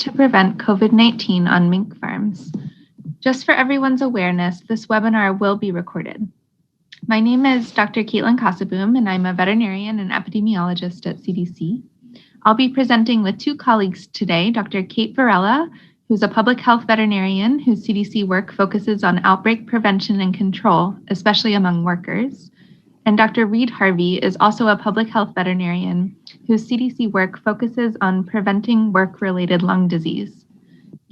to prevent COVID-19 on mink farms. Just for everyone's awareness, this webinar will be recorded. My name is Dr. Caitlin Kasaboom, and I'm a veterinarian and epidemiologist at CDC. I'll be presenting with two colleagues today, Dr. Kate Varela, who's a public health veterinarian whose CDC work focuses on outbreak prevention and control, especially among workers. And Dr. Reed Harvey is also a public health veterinarian whose CDC work focuses on preventing work-related lung disease.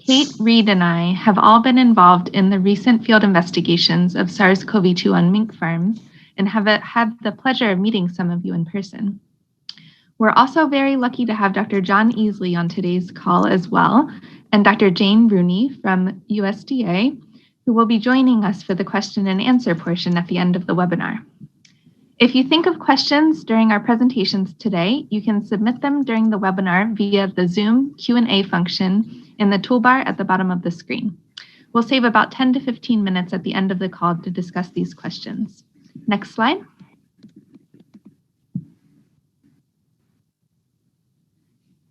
Kate, Reed, and I have all been involved in the recent field investigations of SARS-CoV-2 on mink farms and have had the pleasure of meeting some of you in person. We're also very lucky to have Dr. John Easley on today's call as well, and Dr. Jane Rooney from USDA, who will be joining us for the question and answer portion at the end of the webinar. If you think of questions during our presentations today, you can submit them during the webinar via the Zoom Q&A function in the toolbar at the bottom of the screen. We'll save about 10 to 15 minutes at the end of the call to discuss these questions. Next slide.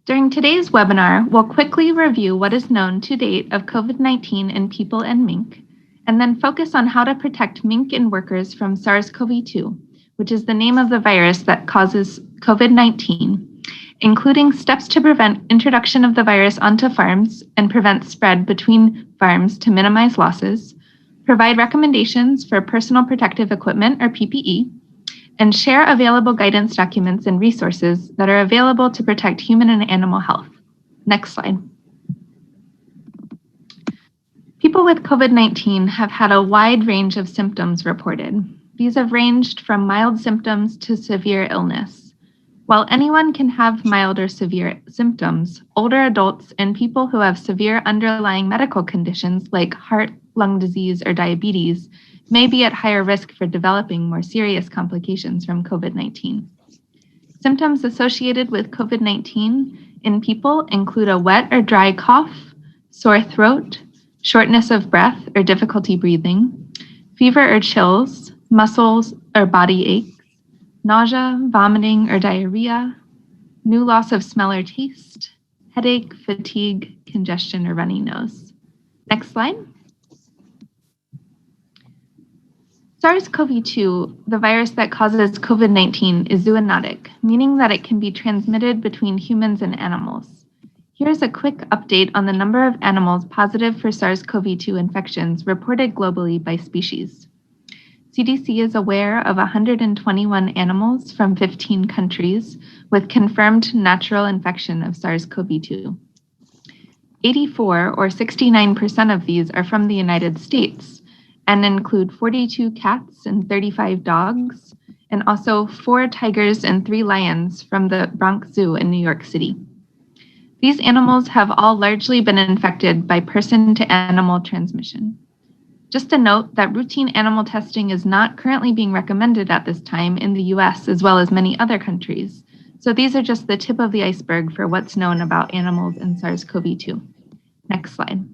During today's webinar, we'll quickly review what is known to date of COVID-19 in people and mink, and then focus on how to protect mink and workers from SARS-CoV-2, which is the name of the virus that causes COVID-19, including steps to prevent introduction of the virus onto farms and prevent spread between farms to minimize losses, provide recommendations for personal protective equipment or PPE, and share available guidance documents and resources that are available to protect human and animal health. Next slide. People with COVID-19 have had a wide range of symptoms reported. These have ranged from mild symptoms to severe illness. While anyone can have mild or severe symptoms, older adults and people who have severe underlying medical conditions like heart, lung disease, or diabetes may be at higher risk for developing more serious complications from COVID-19. Symptoms associated with COVID-19 in people include a wet or dry cough, sore throat, shortness of breath or difficulty breathing, fever or chills, muscles or body aches, nausea, vomiting or diarrhea, new loss of smell or taste, headache, fatigue, congestion, or runny nose. Next slide. SARS-CoV-2, the virus that causes COVID-19, is zoonotic, meaning that it can be transmitted between humans and animals. Here's a quick update on the number of animals positive for SARS-CoV-2 infections reported globally by species. CDC is aware of 121 animals from 15 countries with confirmed natural infection of SARS-CoV-2. 84 or 69% of these are from the United States and include 42 cats and 35 dogs, and also 4 tigers and 3 lions from the Bronx Zoo in New York City. These animals have all largely been infected by person-to-animal transmission. Just a note that routine animal testing is not currently being recommended at this time in the US as well as many other countries. So these are just the tip of the iceberg for what's known about animals and SARS-CoV-2. Next slide.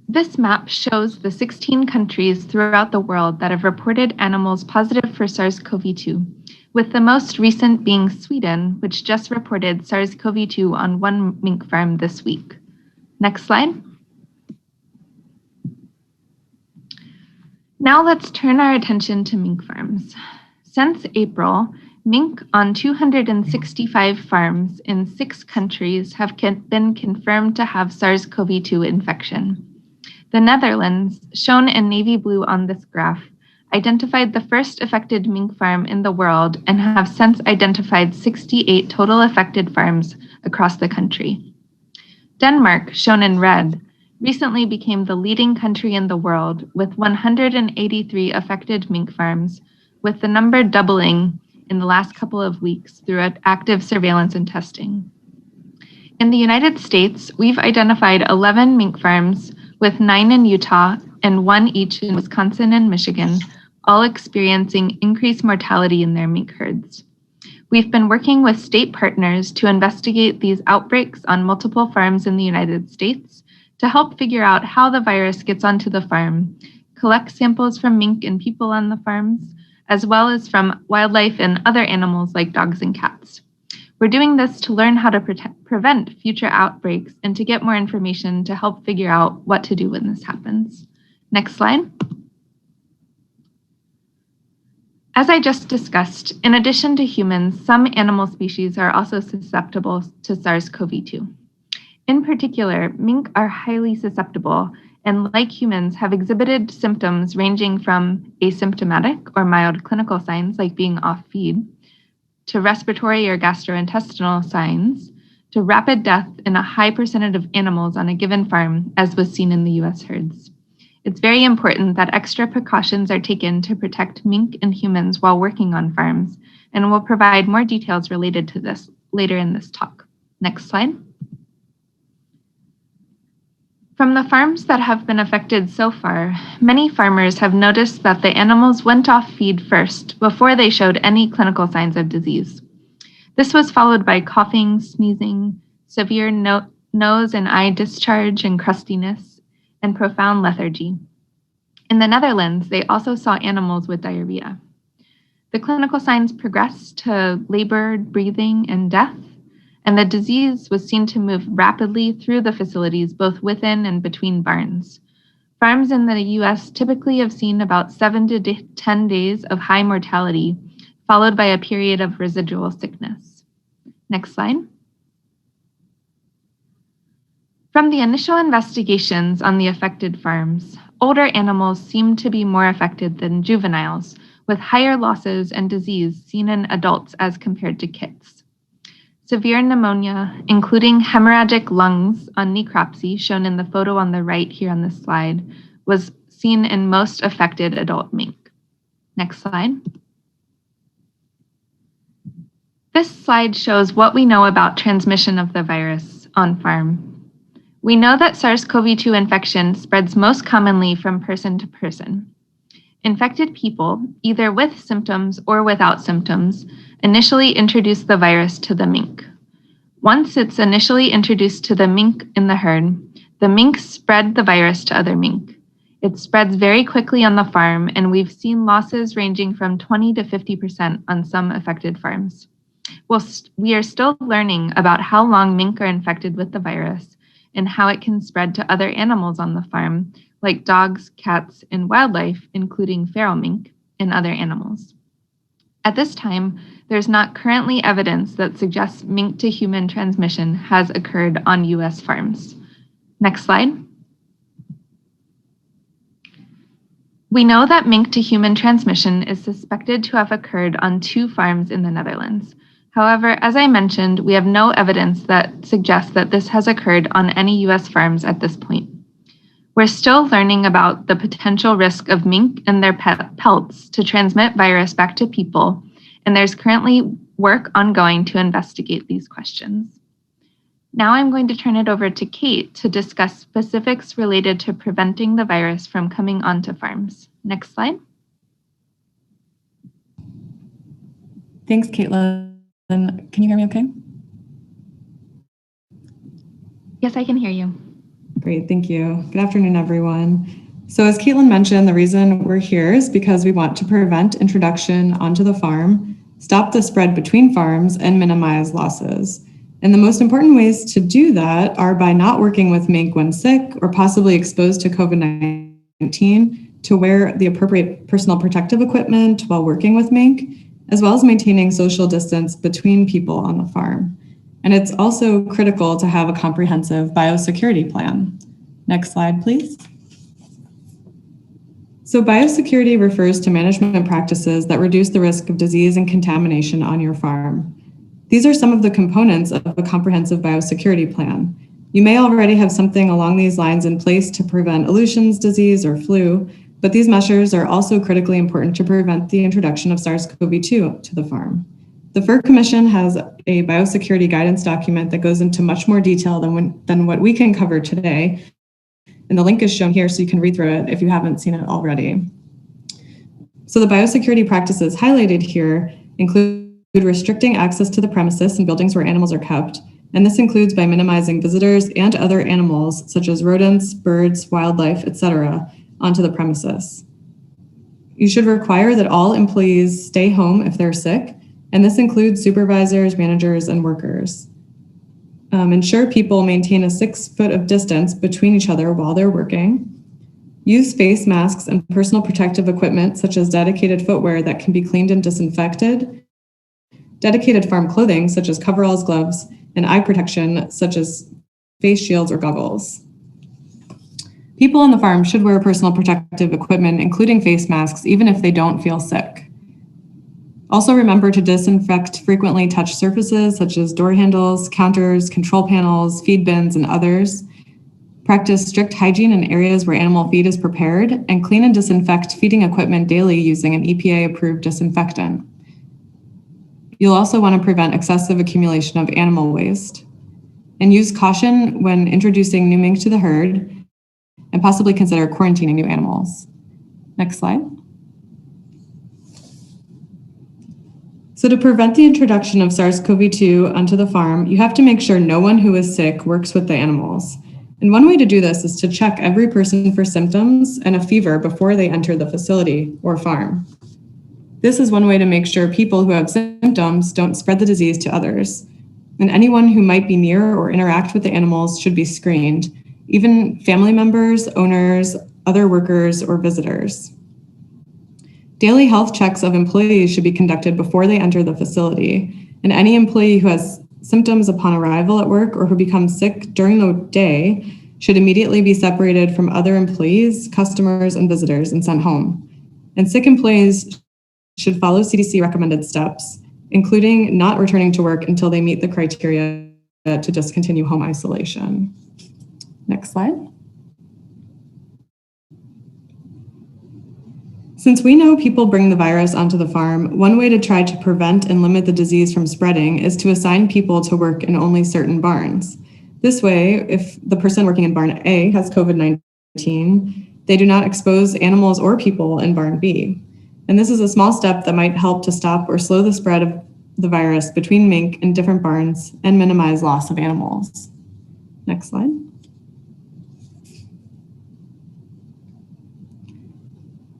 This map shows the 16 countries throughout the world that have reported animals positive for SARS-CoV-2, with the most recent being Sweden, which just reported SARS-CoV-2 on one mink farm this week. Next slide. Now let's turn our attention to mink farms. Since April, mink on 265 farms in 6 countries have been confirmed to have SARS-CoV-2 infection. The Netherlands, shown in navy blue on this graph, identified the first affected mink farm in the world and have since identified 68 total affected farms across the country. Denmark, shown in red, recently became the leading country in the world with 183 affected mink farms, with the number doubling in the last couple of weeks through active surveillance and testing. In the United States, we've identified 11 mink farms, with 9 in Utah and 1 each in Wisconsin and Michigan, all experiencing increased mortality in their mink herds. We've been working with state partners to investigate these outbreaks on multiple farms in the United States to help figure out how the virus gets onto the farm, collect samples from mink and people on the farms, as well as from wildlife and other animals like dogs and cats. We're doing this to learn how to prevent future outbreaks and to get more information to help figure out what to do when this happens. Next slide. As I just discussed, in addition to humans, some animal species are also susceptible to SARS-CoV-2. In particular, mink are highly susceptible and, like humans, have exhibited symptoms ranging from asymptomatic or mild clinical signs like being off feed, to respiratory or gastrointestinal signs, to rapid death in a high percentage of animals on a given farm, as was seen in the US herds. It's very important that extra precautions are taken to protect mink and humans while working on farms, and we'll provide more details related to this later in this talk. Next slide. From the farms that have been affected so far, many farmers have noticed that the animals went off feed first before they showed any clinical signs of disease. This was followed by coughing, sneezing, severe nose and eye discharge and crustiness, and profound lethargy. In the Netherlands, they also saw animals with diarrhea. The clinical signs progressed to labored breathing and death, and the disease was seen to move rapidly through the facilities, both within and between barns. Farms in the US typically have seen about 7 to 10 days of high mortality, followed by a period of residual sickness. Next slide. From the initial investigations on the affected farms, older animals seem to be more affected than juveniles, with higher losses and disease seen in adults as compared to kits. Severe pneumonia, including hemorrhagic lungs on necropsy, shown in the photo on the right here on this slide, was seen in most affected adult mink. Next slide. This slide shows what we know about transmission of the virus on farm. We know that SARS-CoV-2 infection spreads most commonly from person to person. Infected people, either with symptoms or without symptoms, initially introduce the virus to the mink. Once it's initially introduced to the mink in the herd, the mink spread the virus to other mink. It spreads very quickly on the farm, and we've seen losses ranging from 20 to 50% on some affected farms. We are still learning about how long mink are infected with the virus and how it can spread to other animals on the farm, like dogs, cats, and wildlife, including feral mink and other animals. At this time, there's not currently evidence that suggests mink to human transmission has occurred on US farms. Next slide. We know that mink to human transmission is suspected to have occurred on 2 farms in the Netherlands. However, as I mentioned, we have no evidence that suggests that this has occurred on any US farms at this point. We're still learning about the potential risk of mink and their pelts to transmit virus back to people, and there's currently work ongoing to investigate these questions. Now I'm going to turn it over to Kate to discuss specifics related to preventing the virus from coming onto farms. Next slide. Thanks, Caitlin. Can you hear me okay? Yes, I can hear you. Great, thank you. Good afternoon, everyone. So as Caitlin mentioned, the reason we're here is because we want to prevent introduction onto the farm, stop the spread between farms, and minimize losses. And the most important ways to do that are by not working with mink when sick or possibly exposed to COVID-19, to wear the appropriate personal protective equipment while working with mink, as well as maintaining social distance between people on the farm. And it's also critical to have a comprehensive biosecurity plan. Next slide, please. So biosecurity refers to management practices that reduce the risk of disease and contamination on your farm. These are some of the components of a comprehensive biosecurity plan. You may already have something along these lines in place to prevent elutions, disease, or flu, but these measures are also critically important to prevent the introduction of SARS-CoV-2 to the farm. The FERC Commission has a biosecurity guidance document that goes into much more detail than what we can cover today. And the link is shown here so you can read through it if you haven't seen it already. So the biosecurity practices highlighted here include restricting access to the premises and buildings where animals are kept. And this includes by minimizing visitors and other animals such as rodents, birds, wildlife, etc., onto the premises. You should require that all employees stay home if they're sick and this includes supervisors, managers, and workers. Ensure people maintain a 6 foot of distance between each other while they're working. Use face masks and personal protective equipment, such as dedicated footwear that can be cleaned and disinfected, dedicated farm clothing, such as coveralls, gloves, and eye protection, such as face shields or goggles. People on the farm should wear personal protective equipment, including face masks, even if they don't feel sick. Also remember to disinfect frequently touched surfaces such as door handles, counters, control panels, feed bins, and others. Practice strict hygiene in areas where animal feed is prepared, and clean and disinfect feeding equipment daily using an EPA-approved disinfectant. You'll also want to prevent excessive accumulation of animal waste. And use caution when introducing new mink to the herd, and possibly consider quarantining new animals. Next slide. So to prevent the introduction of SARS-CoV-2 onto the farm, you have to make sure no one who is sick works with the animals. And one way to do this is to check every person for symptoms and a fever before they enter the facility or farm. This is one way to make sure people who have symptoms don't spread the disease to others. And anyone who might be near or interact with the animals should be screened, even family members, owners, other workers, or visitors. Daily health checks of employees should be conducted before they enter the facility, and any employee who has symptoms upon arrival at work or who becomes sick during the day should immediately be separated from other employees, customers, and visitors and sent home. And sick employees should follow CDC recommended steps, including not returning to work until they meet the criteria to discontinue home isolation. Next slide. Since we know people bring the virus onto the farm, one way to try to prevent and limit the disease from spreading is to assign people to work in only certain barns. This way, if the person working in barn A has COVID-19, they do not expose animals or people in barn B. And this is a small step that might help to stop or slow the spread of the virus between mink in different barns and minimize loss of animals. Next slide.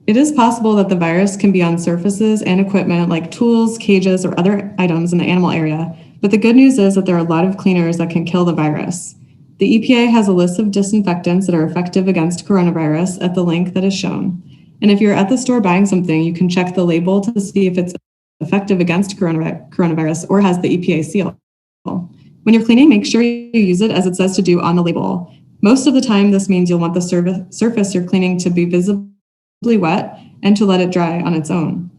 It is possible that the virus can be on surfaces and equipment like tools, cages, or other items in the animal area, but the good news is that there are a lot of cleaners that can kill the virus. The EPA has a list of disinfectants that are effective against coronavirus at the link that is shown. And if you're at the store buying something, you can check the label to see if it's effective against coronavirus or has the EPA seal. When you're cleaning, make sure you use it as it says to do on the label. Most of the time, this means you'll want the surface you're cleaning to be visibly wet and to let it dry on its own.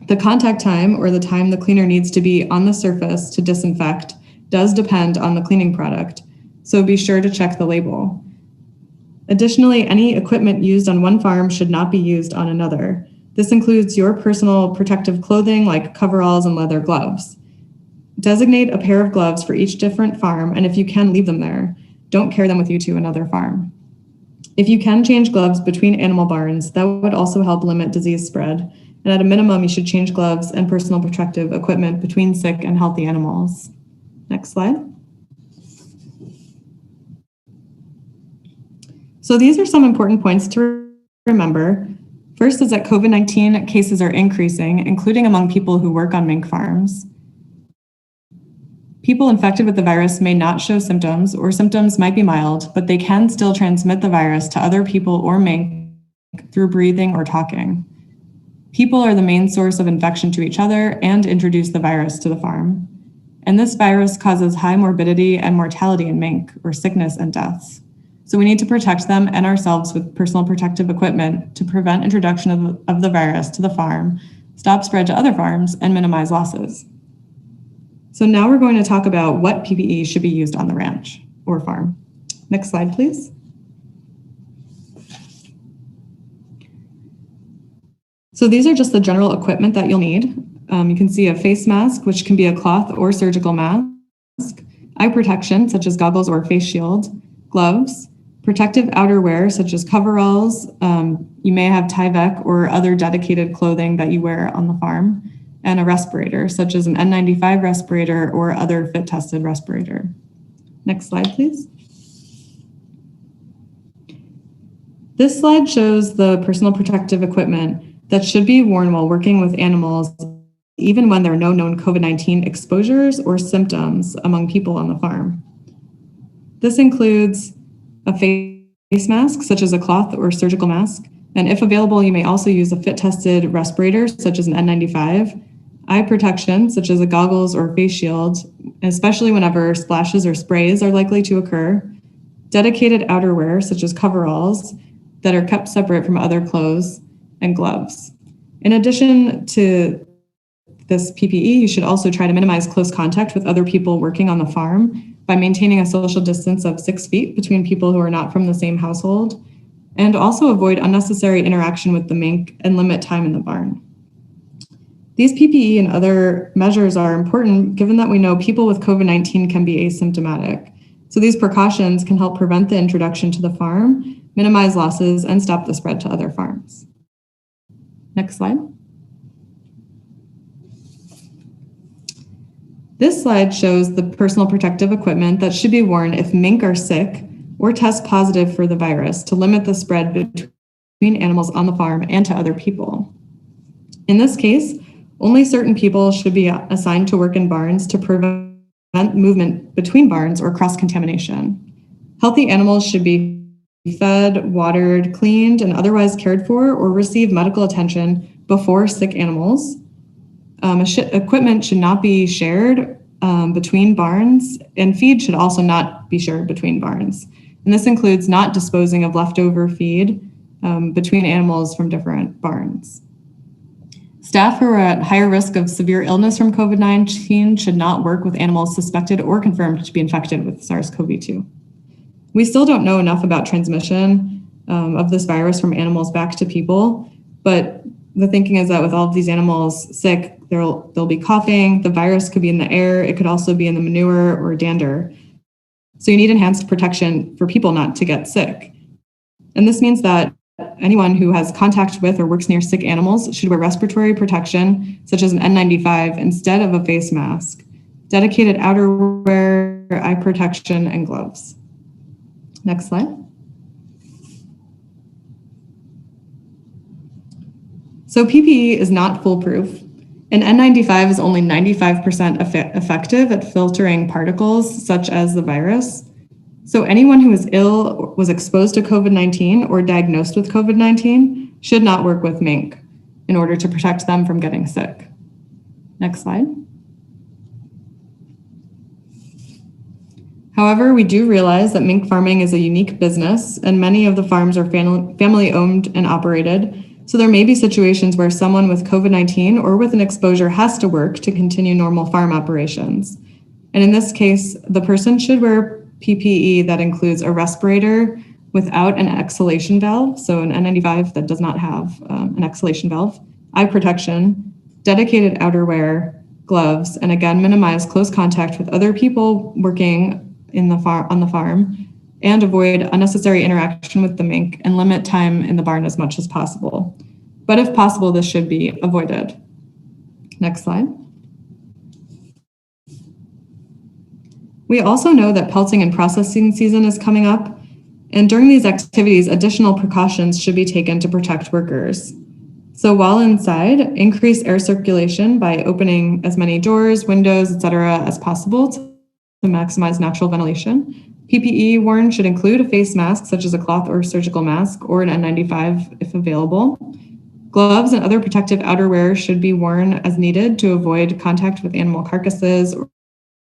The contact time, or the time the cleaner needs to be on the surface to disinfect, does depend on the cleaning product, so be sure to check the label. Additionally, any equipment used on one farm should not be used on another. This includes your personal protective clothing like coveralls and leather gloves. Designate a pair of gloves for each different farm, and if you can, leave them there. Don't carry them with you to another farm. If you can change gloves between animal barns, that would also help limit disease spread. And at a minimum, you should change gloves and personal protective equipment between sick and healthy animals. Next slide. So these are some important points to remember. First is that COVID-19 cases are increasing, including among people who work on mink farms. People infected with the virus may not show symptoms, or symptoms might be mild, but they can still transmit the virus to other people or mink through breathing or talking. People are the main source of infection to each other and introduce the virus to the farm. And this virus causes high morbidity and mortality in mink, or sickness and deaths. So we need to protect them and ourselves with personal protective equipment to prevent introduction of the virus to the farm, stop spread to other farms, and minimize losses. So now we're going to talk about what PPE should be used on the ranch or farm. Next slide, please. So these are just the general equipment that you'll need. You can see a face mask, which can be a cloth or surgical mask, eye protection, such as goggles or face shield, gloves, protective outerwear, such as coveralls. You may have Tyvek or other dedicated clothing that you wear on the farm, and a respirator, such as an N95 respirator or other fit-tested respirator. Next slide, please. This slide shows the personal protective equipment that should be worn while working with animals even when there are no known COVID-19 exposures or symptoms among people on the farm. This includes a face mask, such as a cloth or surgical mask, and if available, you may also use a fit-tested respirator, such as an N95, eye protection, such as a goggles or face shield, especially whenever splashes or sprays are likely to occur, dedicated outerwear, such as coveralls, that are kept separate from other clothes, and gloves. In addition to this PPE, you should also try to minimize close contact with other people working on the farm by maintaining a social distance of 6 feet between people who are not from the same household, and also avoid unnecessary interaction with the mink and limit time in the barn. These PPE and other measures are important given that we know people with COVID-19 can be asymptomatic. So these precautions can help prevent the introduction to the farm, minimize losses, and stop the spread to other farms. Next slide. This slide shows the personal protective equipment that should be worn if mink are sick or test positive for the virus to limit the spread between animals on the farm and to other people. In this case, only certain people should be assigned to work in barns to prevent movement between barns or cross-contamination. Healthy animals should be fed, watered, cleaned, and otherwise cared for or receive medical attention before sick animals. Equipment should not be shared between barns, and feed should also not be shared between barns. And this includes not disposing of leftover feed between animals from different barns. Staff who are at higher risk of severe illness from COVID-19 should not work with animals suspected or confirmed to be infected with SARS-CoV-2. We still don't know enough about transmission of this virus from animals back to people, but the thinking is that with all of these animals sick, they'll be coughing, the virus could be in the air, it could also be in the manure or dander. So you need enhanced protection for people not to get sick. And this means that anyone who has contact with or works near sick animals should wear respiratory protection, such as an N95, instead of a face mask, dedicated outerwear, eye protection, and gloves. Next slide. So PPE is not foolproof. An N95 is only 95% effective at filtering particles such as the virus. So anyone who is ill or was exposed to COVID-19 or diagnosed with COVID-19 should not work with mink in order to protect them from getting sick. Next slide. However, we do realize that mink farming is a unique business, and many of the farms are family owned and operated. So there may be situations where someone with COVID-19 or with an exposure has to work to continue normal farm operations. And in this case, the person should wear PPE that includes a respirator without an exhalation valve, so an N95 that does not have an exhalation valve, eye protection, dedicated outerwear, gloves, and again, minimize close contact with other people working on the farm, and avoid unnecessary interaction with the mink and limit time in the barn as much as possible. But if possible, this should be avoided. Next slide. We also know that pelting and processing season is coming up, and during these activities, additional precautions should be taken to protect workers. So while inside, increase air circulation by opening as many doors, windows, etc. as possible to maximize natural ventilation. PPE worn should include a face mask, such as a cloth or surgical mask, or an N95 if available. Gloves and other protective outerwear should be worn as needed to avoid contact with animal carcasses,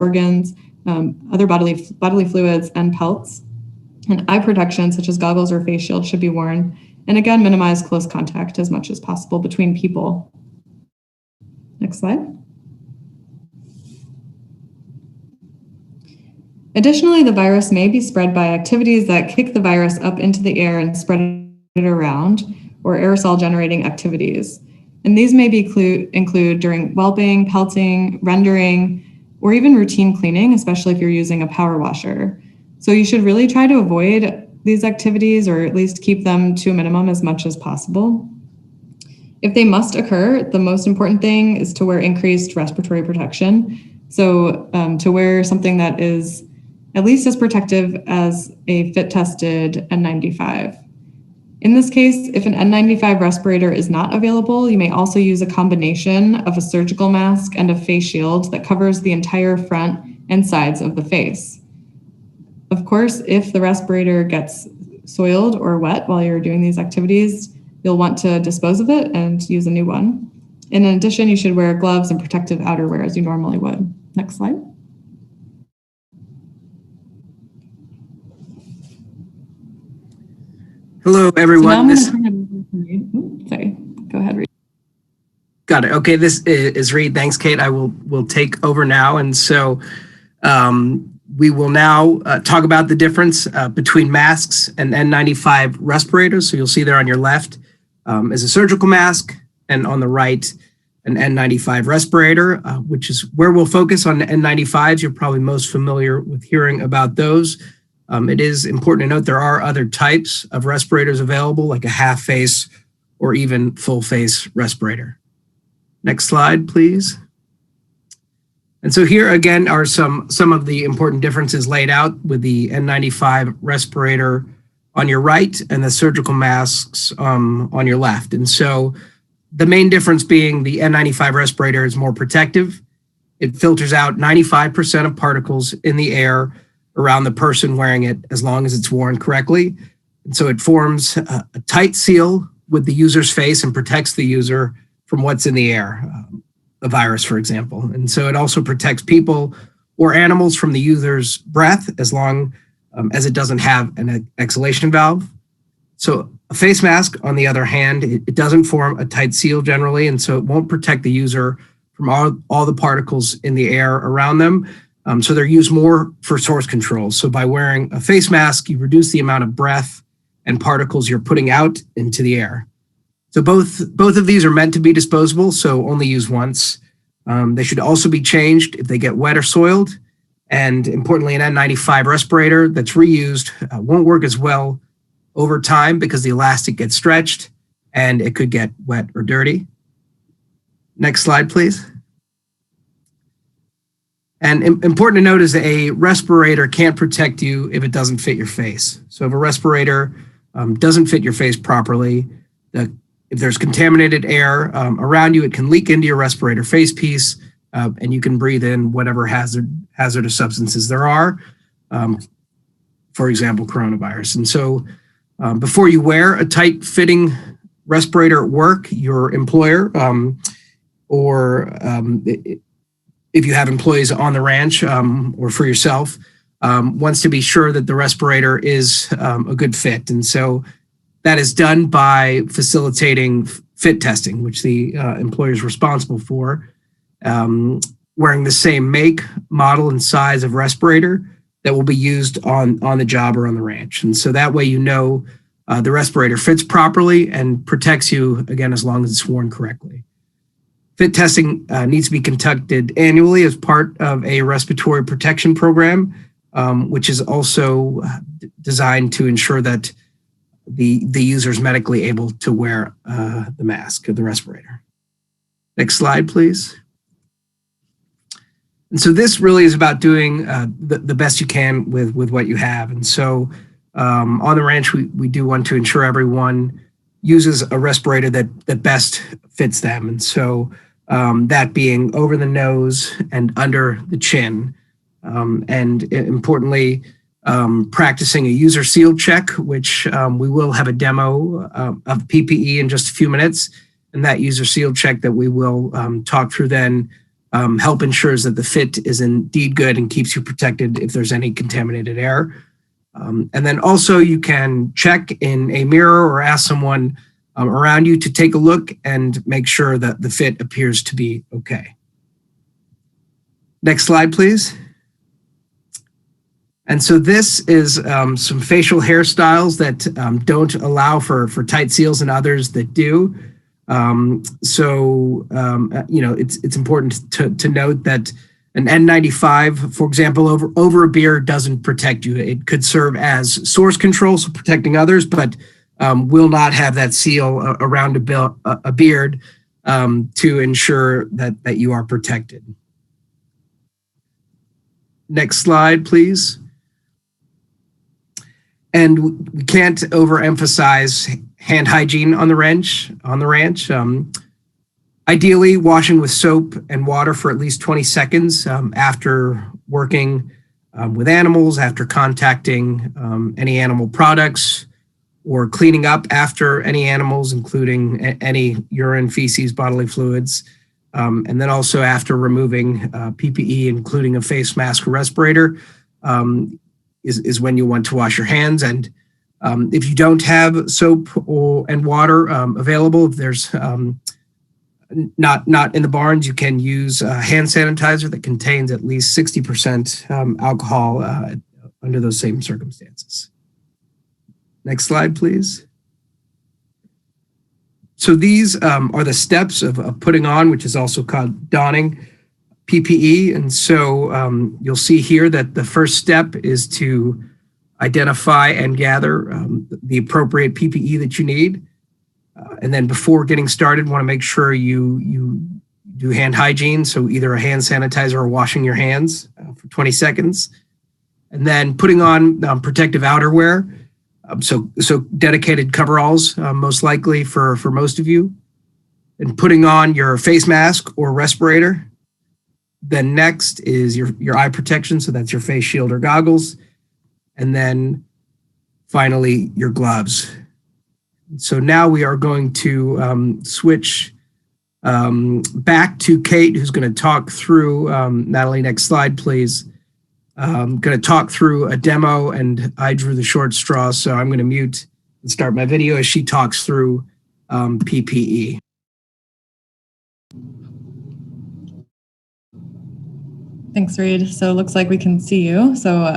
organs, other bodily fluids, and pelts. And eye protection, such as goggles or face shields, should be worn. And again, minimize close contact as much as possible between people. Next slide. Additionally, the virus may be spread by activities that kick the virus up into the air and spread it around, or aerosol generating activities. And these may include during whelping, pelting, rendering, or even routine cleaning, especially if you're using a power washer. So you should really try to avoid these activities, or at least keep them to a minimum as much as possible. If they must occur, the most important thing is to wear increased respiratory protection. So to wear something that is at least as protective as a fit-tested N95. In this case, if an N95 respirator is not available, you may also use a combination of a surgical mask and a face shield that covers the entire front and sides of the face. Of course, if the respirator gets soiled or wet while you're doing these activities, you'll want to dispose of it and use a new one. In addition, you should wear gloves and protective outerwear as you normally would. Next slide. Hello, everyone. So now I'm going to turn it over to Reed. Sorry, go ahead, Reed. Got it. Okay, this is Reed. Thanks, Kate. I will take over now. And so we will now talk about the difference between masks and N95 respirators. So you'll see there on your left is a surgical mask, and on the right, an N95 respirator, which is where we'll focus on the N95s. You're probably most familiar with hearing about those. It is important to note there are other types of respirators available, like a half face or even full face respirator. Next slide, please. And so here again are some of the important differences laid out with the N95 respirator on your right and the surgical masks on your left. And so the main difference being the N95 respirator is more protective. It filters out 95% of particles in the air around the person wearing it as long as it's worn correctly. And so it forms a tight seal with the user's face and protects the user from what's in the air, a virus, for example. And so it also protects people or animals from the user's breath as long as it doesn't have an exhalation valve. So a face mask, on the other hand, it doesn't form a tight seal generally, and so it won't protect the user from all the particles in the air around them. So they're used more for source control. So by wearing a face mask, you reduce the amount of breath and particles you're putting out into the air. So both of these are meant to be disposable, so only use once. They should also be changed if they get wet or soiled. And importantly, an N95 respirator that's reused won't work as well over time because the elastic gets stretched and it could get wet or dirty. Next slide, please. And important to note is that a respirator can't protect you if it doesn't fit your face. So if a respirator doesn't fit your face properly, if there's contaminated air around you, it can leak into your respirator face piece, and you can breathe in whatever hazardous substances there are, for example, coronavirus. And so before you wear a tight-fitting respirator at work, your employer if you have employees on the ranch or for yourself, wants to be sure that the respirator is a good fit. And so that is done by facilitating fit testing, which the employer is responsible for, wearing the same make, model, and size of respirator that will be used on the job or on the ranch. And so that way you know the respirator fits properly and protects you, again, as long as it's worn correctly. Fit testing needs to be conducted annually as part of a respiratory protection program, which is also designed to ensure that the user is medically able to wear the mask or the respirator. Next slide, please. And so this really is about doing the best you can with what you have. And so on the ranch, we do want to ensure everyone uses a respirator that best fits them. And so that being over the nose and under the chin. And importantly, practicing a user seal check, which we will have a demo of PPE in just a few minutes. And that user seal check that we will talk through then help ensures that the fit is indeed good and keeps you protected if there's any contaminated air. And then also you can check in a mirror or ask someone around you to take a look and make sure that the fit appears to be okay. Next slide, please. And so this is some facial hairstyles that don't allow for tight seals and others that do. It's important to note that an N95, for example, over a beard doesn't protect you. It could serve as source control, so protecting others, but will not have that seal around a beard to ensure that you are protected. Next slide, please. And we can't overemphasize hand hygiene on the ranch. Ideally, washing with soap and water for at least 20 seconds after working with animals, after contacting any animal products, or cleaning up after any animals, including any urine, feces, bodily fluids, and then also after removing PPE, including a face mask or respirator, is when you want to wash your hands. And if you don't have soap and water available, if there's not in the barns, you can use hand sanitizer that contains at least 60% alcohol under those same circumstances. Next slide, please. So these are the steps of putting on, which is also called donning, PPE. And so you'll see here that the first step is to identify and gather the appropriate PPE that you need. And then before getting started, want to make sure you do hand hygiene. So either a hand sanitizer or washing your hands for 20 seconds. And then putting on protective outerwear. So dedicated coveralls, most likely for most of you. And putting on your face mask or respirator. Then next is your eye protection. So that's your face shield or goggles. And then finally, your gloves. So now we are going to switch back to Kate, who's going to talk through, Natalie, next slide, please. I'm going to talk through a demo, and I drew the short straw, so I'm going to mute and start my video as she talks through PPE. Thanks, Reed. So it looks like we can see you. So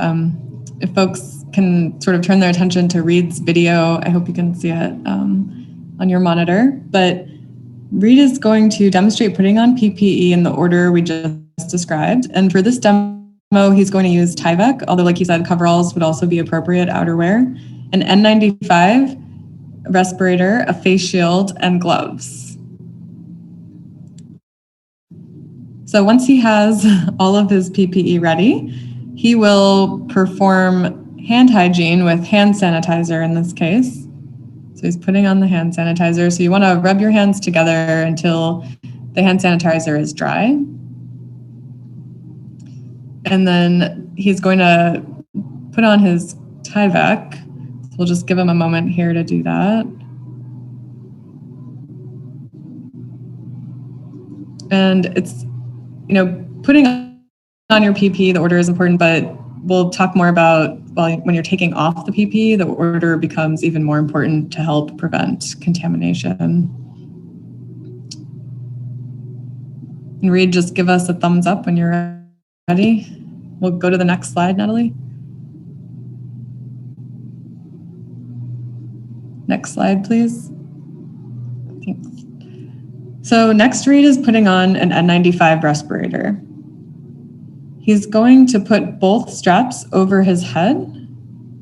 if folks can sort of turn their attention to Reed's video, I hope you can see it on your monitor. But Reed is going to demonstrate putting on PPE in the order we just described. And for this demo, he's going to use Tyvek, although like he said, coveralls would also be appropriate, outerwear, an N95, respirator, a face shield, and gloves. So once he has all of his PPE ready, he will perform hand hygiene with hand sanitizer in this case. So he's putting on the hand sanitizer. So you want to rub your hands together until the hand sanitizer is dry. And then he's going to put on his Tyvek. So we'll just give him a moment here to do that. And it's, putting on your PPE, the order is important, but we'll talk more about when you're taking off the PPE, the order becomes even more important to help prevent contamination. And Reed, just give us a thumbs up when you're ready. We'll go to the next slide, Natalie. Next slide, please. Thanks. So next, Reed is putting on an N95 respirator. He's going to put both straps over his head.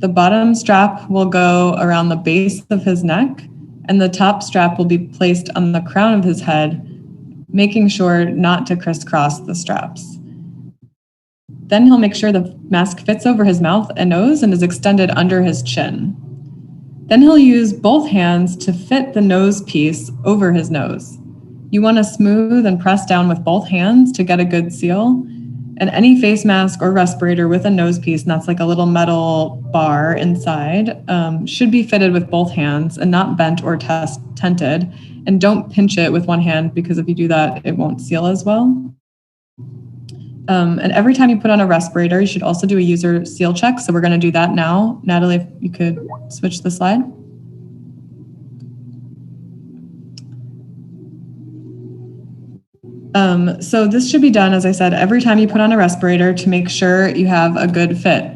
The bottom strap will go around the base of his neck, and the top strap will be placed on the crown of his head, making sure not to crisscross the straps. Then he'll make sure the mask fits over his mouth and nose and is extended under his chin. Then he'll use both hands to fit the nose piece over his nose. You want to smooth and press down with both hands to get a good seal. And any face mask or respirator with a nose piece, and that's like a little metal bar inside, should be fitted with both hands and not bent or tented. And don't pinch it with one hand, because if you do that, it won't seal as well. And every time you put on a respirator, you should also do a user seal check. So we're going to do that now. Natalie, if you could switch the slide. So this should be done, as I said, every time you put on a respirator to make sure you have a good fit.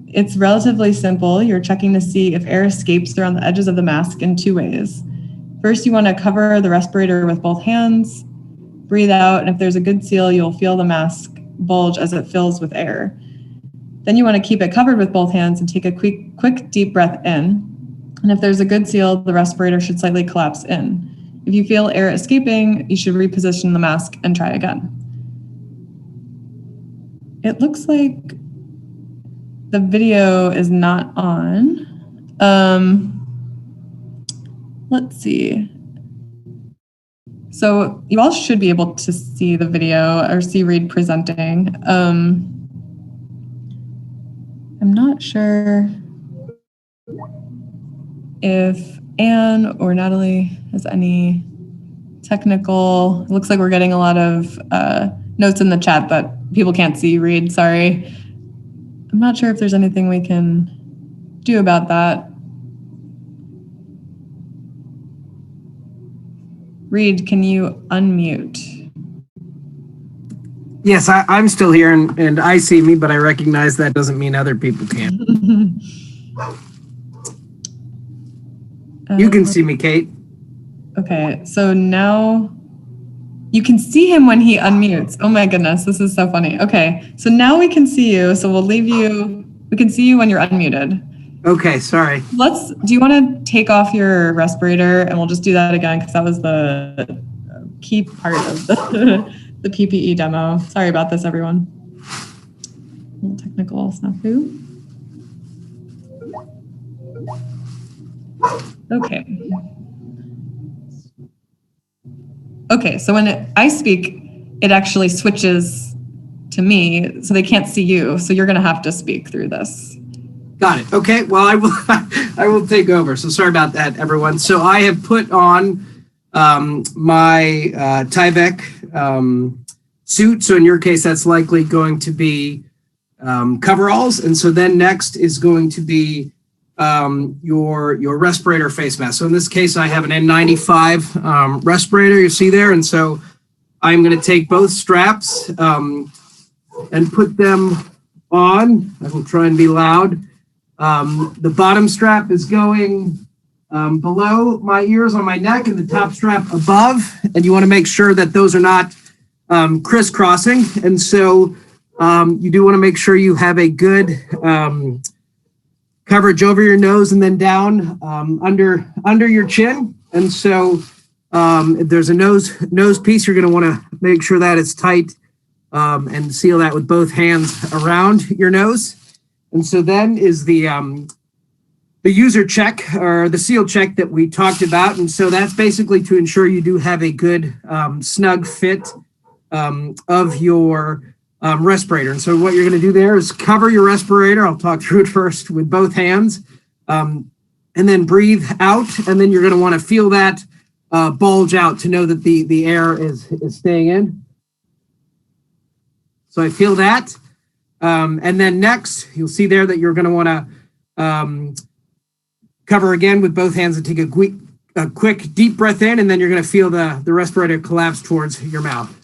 It's relatively simple. You're checking to see if air escapes around the edges of the mask in two ways. First, you want to cover the respirator with both hands, breathe out, and if there's a good seal, you'll feel the mask bulge as it fills with air. Then you want to keep it covered with both hands and take a quick deep breath in. And if there's a good seal, the respirator should slightly collapse in. If you feel air escaping, you should reposition the mask and try again. It looks like the video is not on. let's see. So you all should be able to see the video or see Reed presenting. I'm not sure if Anne or Natalie has any technical. It looks like we're getting a lot of notes in the chat that people can't see Reed. Sorry. I'm not sure if there's anything we can do about that. Reed, can you unmute? Yes, I'm still here and I see me, but I recognize that doesn't mean other people can't. You can see me, Kate. Okay, so now you can see him when he unmutes. Oh my goodness, this is so funny. Okay, so now we can see you. So we'll leave you, we can see you when you're unmuted. Okay, sorry. Do you want to take off your respirator and we'll just do that again because that was the key part of the PPE demo. Sorry about this, everyone. A little technical snafu. Okay. Okay, so when I speak, it actually switches to me, so they can't see you. So you're going to have to speak through this. Got it. Okay. Well, I will take over. So sorry about that, everyone. So I have put on my Tyvek suit. So in your case, that's likely going to be coveralls. And so then next is going to be your respirator face mask. So in this case, I have an N95 respirator, you see there. And so I'm going to take both straps and put them on. I will try and be loud. The bottom strap is going below my ears on my neck and the top strap above. And you want to make sure that those are not crisscrossing. And so you do want to make sure you have a good coverage over your nose and then down under your chin. And so if there's a nose piece, you're going to want to make sure that it's tight and seal that with both hands around your nose. And so then is the user check or the seal check that we talked about. And so that's basically to ensure you do have a good snug fit of your respirator. And so what you're going to do there is cover your respirator. I'll talk through it first with both hands and then breathe out. And then you're going to want to feel that bulge out to know that the air is staying in. So I feel that. And then next, you'll see there that you're going to want to cover again with both hands and take a quick deep breath in, and then you're going to feel the respirator collapse towards your mouth.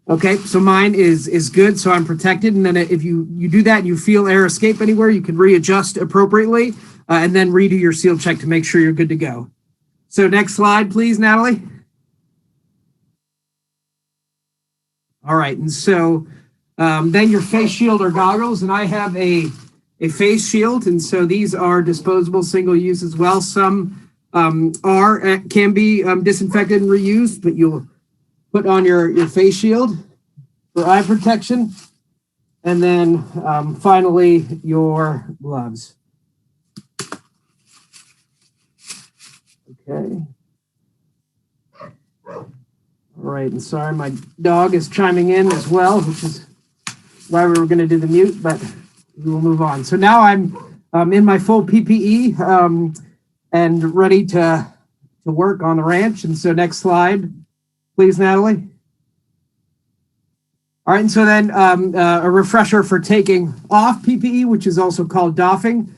Okay, so mine is good, so I'm protected. And then if you do that and you feel air escape anywhere, you can readjust appropriately and then redo your seal check to make sure you're good to go. So next slide, please, Natalie. All right, and so then your face shield or goggles, and I have a face shield, and so these are disposable, single use as well. Some can be disinfected and reused, but you'll put on your face shield for eye protection, and then finally your gloves. Okay. All right, and sorry, my dog is chiming in as well, which is why we were going to do the mute, but we will move on. So now I'm in my full PPE and ready to work on the ranch. And so next slide, please, Natalie. All right, and so then a refresher for taking off PPE, which is also called doffing.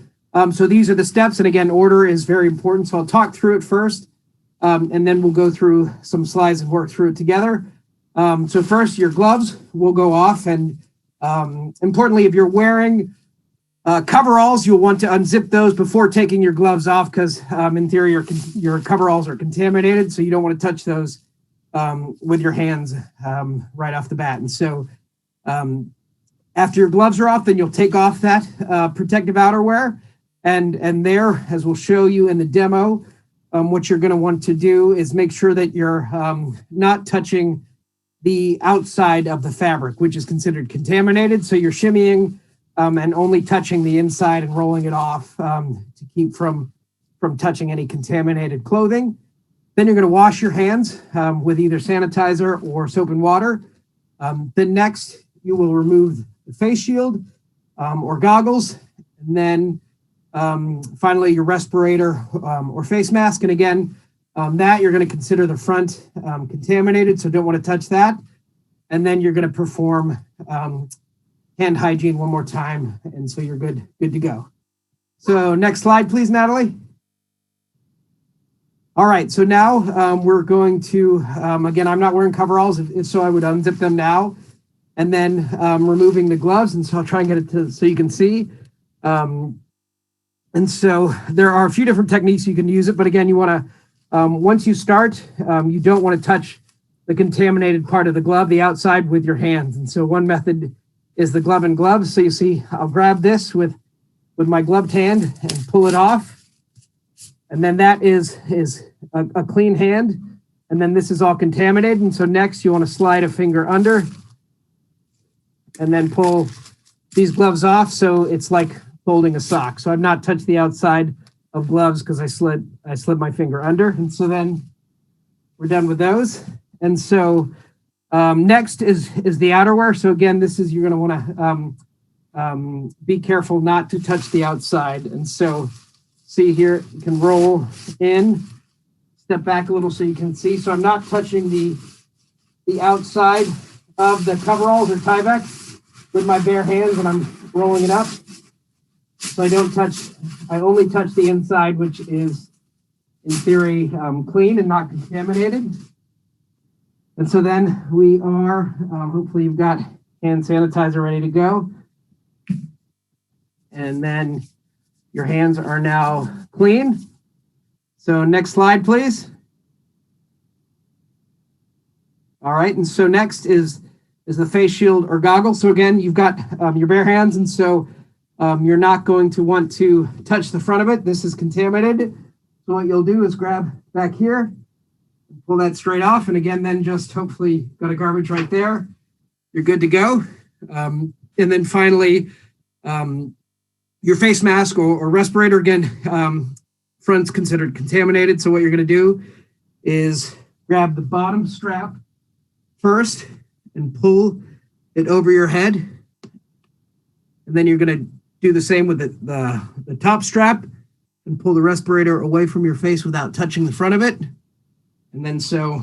So these are the steps, and again, order is very important. So I'll talk through it first, and then we'll go through some slides and work through it together. So first, your gloves will go off, and importantly, if you're wearing coveralls, you'll want to unzip those before taking your gloves off because in theory, your coveralls are contaminated, so you don't want to touch those with your hands right off the bat. And so after your gloves are off, then you'll take off that protective outerwear. And there, as we'll show you in the demo, what you're going to want to do is make sure that you're not touching the outside of the fabric, which is considered contaminated. So you're shimmying and only touching the inside and rolling it off to keep from from touching any contaminated clothing. Then you're going to wash your hands with either sanitizer or soap and water. Then next, you will remove the face shield or goggles, and then finally your respirator or face mask. And again, that you're going to consider the front contaminated, so don't want to touch that. And then you're going to perform hand hygiene one more time, and so you're good to go. So next slide, please, Natalie. All right, so now we're going to, again, I'm not wearing coveralls, if so I would unzip them now, and then removing the gloves, and so I'll try and get it to so you can see. And so there are a few different techniques you can use it, but again, you want to, once you start, you don't want to touch the contaminated part of the glove, the outside, with your hands. And so one method is the glove and gloves. So you see, I'll grab this with my gloved hand and pull it off. And then that is a clean hand. And then this is all contaminated. And so next you want to slide a finger under and then pull these gloves off. So it's like folding a sock. So I've not touched the outside of gloves because I slid my finger under. And so then we're done with those. And so next is the outerwear. So again, this is, you're going to want to be careful not to touch the outside. And so see here, you can roll in, step back a little so you can see. So I'm not touching the outside of the coveralls or Tyvek with my bare hands, and I'm rolling it up. So I only touch the inside, which is in theory clean and not contaminated. And so then we are, hopefully you've got hand sanitizer ready to go. And then your hands are now clean. So next slide, please. All right, and so next is the face shield or goggles. So again, you've got your bare hands, and so you're not going to want to touch the front of it. This is contaminated. So what you'll do is grab back here, pull that straight off, and again, then just hopefully got a garbage right there. You're good to go. And then finally, your face mask or respirator, again, front's considered contaminated. So what you're going to do is grab the bottom strap first and pull it over your head. And then you're going to do the same with the top strap and pull the respirator away from your face without touching the front of it. And then so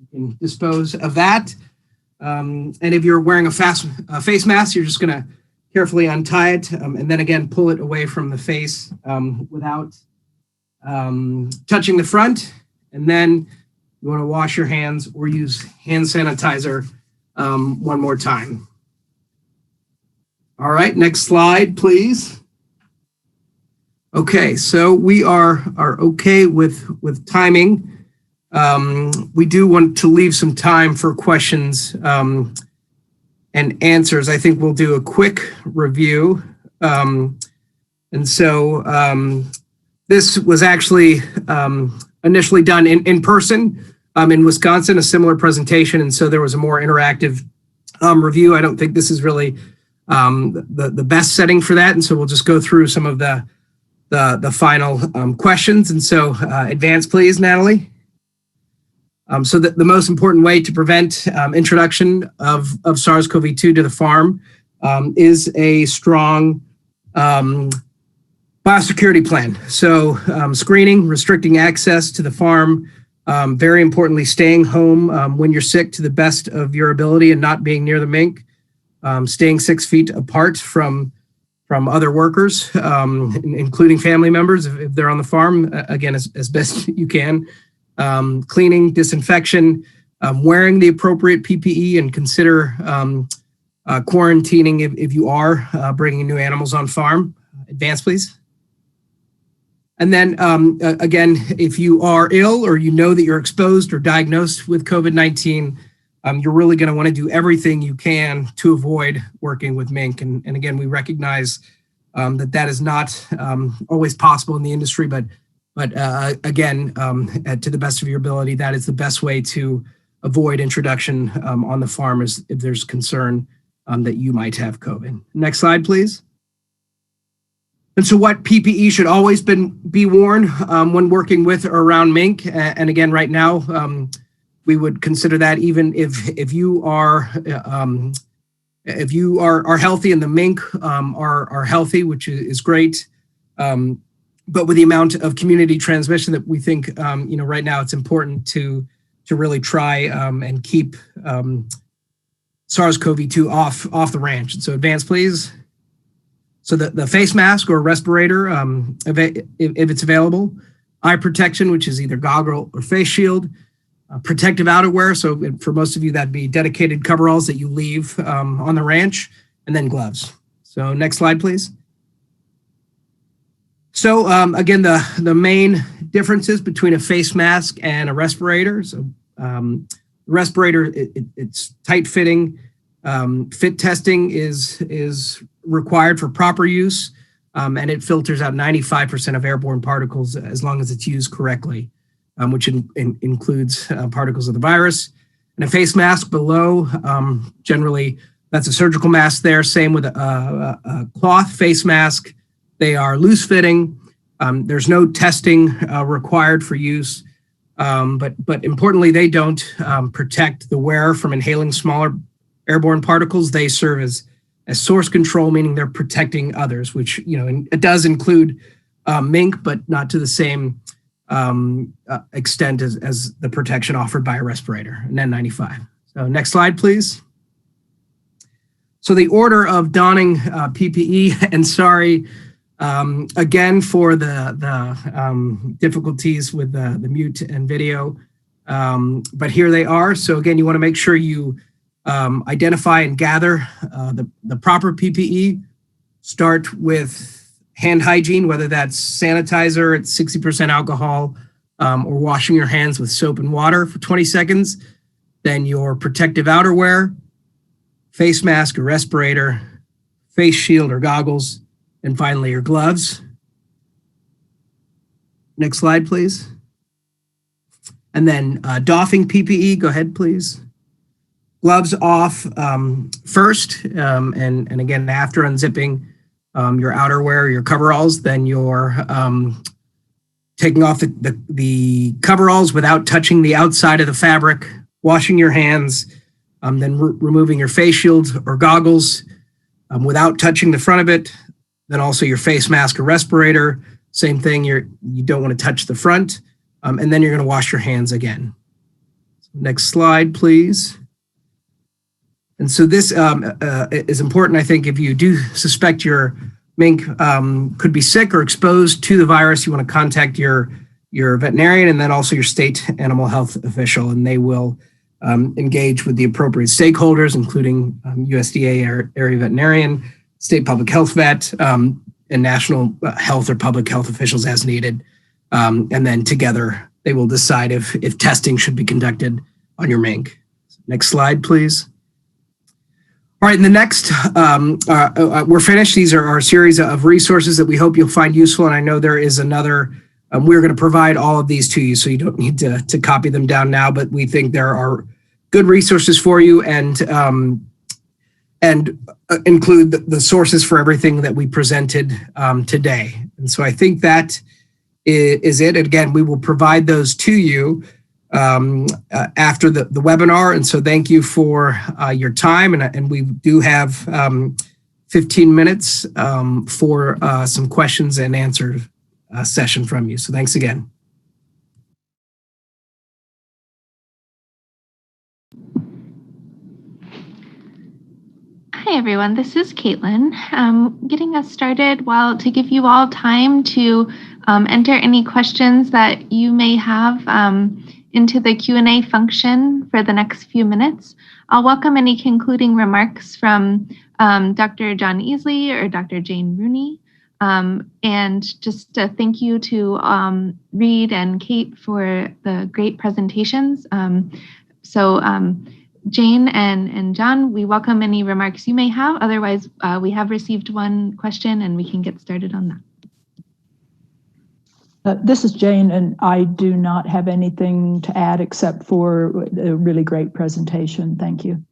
you can dispose of that. And if you're wearing a face mask, you're just going to carefully untie it, and then again, pull it away from the face without touching the front. And then you want to wash your hands or use hand sanitizer one more time. All right, next slide, please. Okay, so we are okay with timing. We do want to leave some time for questions and answers. I think we'll do a quick review. And so this was actually initially done in person in Wisconsin, a similar presentation. And so there was a more interactive review. I don't think this is really the best setting for that. And so we'll just go through some of the final questions. And so advance, please, Natalie. So the most important way to prevent introduction of SARS-CoV-2 to the farm is a strong biosecurity plan. So screening, restricting access to the farm, very importantly, staying home when you're sick to the best of your ability and not being near the mink, staying 6 feet apart from other workers, including family members if they're on the farm, again, as best you can. Cleaning, disinfection, wearing the appropriate PPE, and consider quarantining if you are bringing new animals on farm. Advance, please. And then again, if you are ill or you know that you're exposed or diagnosed with COVID-19, you're really going to want to do everything you can to avoid working with mink. And again, we recognize that is not always possible in the industry, but again, to the best of your ability, that is the best way to avoid introduction on the farm if there's concern that you might have COVID. Next slide, please. And so what PPE should always be worn when working with or around mink. And again, right now, we would consider that even if you are healthy and the mink are healthy, which is great. But with the amount of community transmission that we think, right now it's important to really try and keep SARS-CoV-2 off the ranch. And so advance, please. So the face mask or respirator, if it's available, eye protection, which is either goggle or face shield, protective outerwear. So for most of you, that'd be dedicated coveralls that you leave on the ranch, and then gloves. So next slide, please. So again, the main differences between a face mask and a respirator. So the respirator, it's tight fitting. Fit testing is required for proper use, and it filters out 95% of airborne particles as long as it's used correctly, which includes particles of the virus. And a face mask below, generally that's a surgical mask there. Same with a cloth face mask. They are loose fitting. There's no testing required for use, but importantly, they don't protect the wearer from inhaling smaller airborne particles. They serve as source control, meaning they're protecting others, which, it does include mink, but not to the same extent as the protection offered by a respirator, an N95. So next slide, please. So the order of donning PPE, and sorry, again, for the difficulties with the mute and video, but here they are. So again, you want to make sure you identify and gather the proper PPE. Start with hand hygiene, whether that's sanitizer at 60% alcohol, or washing your hands with soap and water for 20 seconds. Then your protective outerwear, face mask or respirator, face shield or goggles, and finally your gloves. Next slide, please. And then doffing PPE, go ahead, please. Gloves off first, and again, after unzipping your outerwear, your coveralls, then you're taking off the coveralls without touching the outside of the fabric, washing your hands, then removing your face shield or goggles without touching the front of it, then also your face mask or respirator, same thing, you don't want to touch the front, and then you're going to wash your hands again. Next slide, please. And so this is important, I think, if you do suspect your mink could be sick or exposed to the virus, you want to contact your veterinarian and then also your state animal health official, and they will engage with the appropriate stakeholders, including USDA area veterinarian, state public health vet, and national health or public health officials as needed. And then together they will decide if testing should be conducted on your mink. Next slide, please. All right, and the next, we're finished. These are our series of resources that we hope you'll find useful. And I know there is another, we're going to provide all of these to you, so you don't need to copy them down now, but we think there are good resources for you and include the sources for everything that we presented today. And so I think that is it. Again, we will provide those to you after the webinar. And so thank you for your time. And we do have 15 minutes for some questions and answer session from you. So thanks again. Hi, everyone. This is Caitlin. Getting us started to give you all time to enter any questions that you may have into the Q&A function for the next few minutes. I'll welcome any concluding remarks from Dr. John Easley or Dr. Jane Rooney. And just a thank you to Reed and Kate for the great presentations. Jane and John, we welcome any remarks you may have. Otherwise, we have received one question and we can get started on that. This is Jane, and I do not have anything to add except for a really great presentation. Thank you.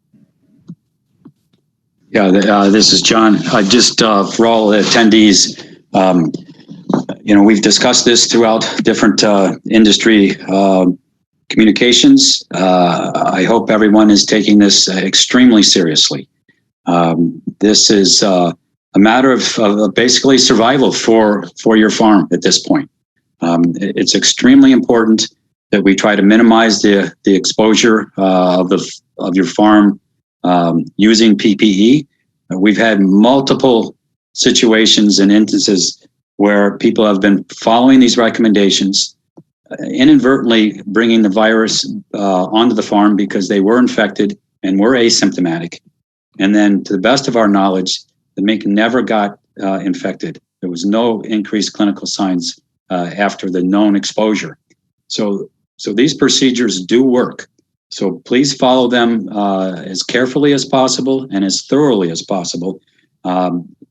Yeah, this is John. Just for all attendees, We've discussed this throughout different industry communications. I hope everyone is taking this extremely seriously. This is a matter of basically survival for your farm at this point. It's extremely important that we try to minimize the exposure of your farm using PPE. We've had multiple situations and instances where people have been following these recommendations, inadvertently bringing the virus onto the farm because they were infected and were asymptomatic. And then, to the best of our knowledge, the mink never got infected. There was no increased clinical signs after the known exposure. So these procedures do work. So please follow them as carefully as possible and as thoroughly as possible.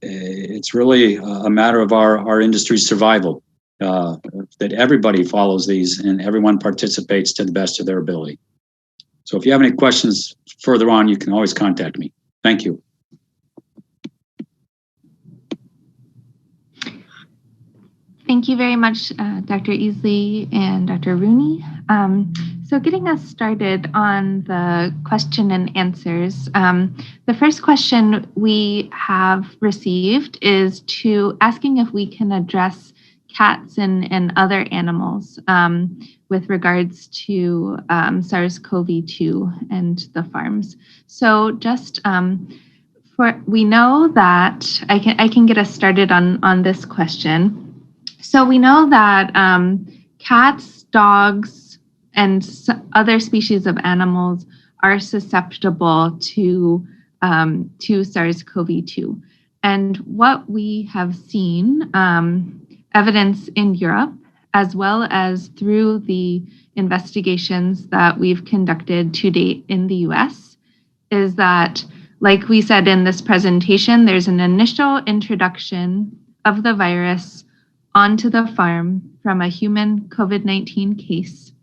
It's really a matter of our industry's survival, that everybody follows these and everyone participates to the best of their ability. So if you have any questions further on, you can always contact me. Thank you. Thank you very much, Dr. Easley and Dr. Rooney. So getting us started on the question and answers, the first question we have received is asking if we can address cats and other animals with regards to SARS-CoV-2 and the farms. So just we know that I can get us started on this question. So we know that cats, dogs, and other species of animals are susceptible to SARS-CoV-2. And what we have seen, evidence in Europe, as well as through the investigations that we've conducted to date in the US, is that, like we said in this presentation, there's an initial introduction of the virus onto the farm from a human COVID-19 case.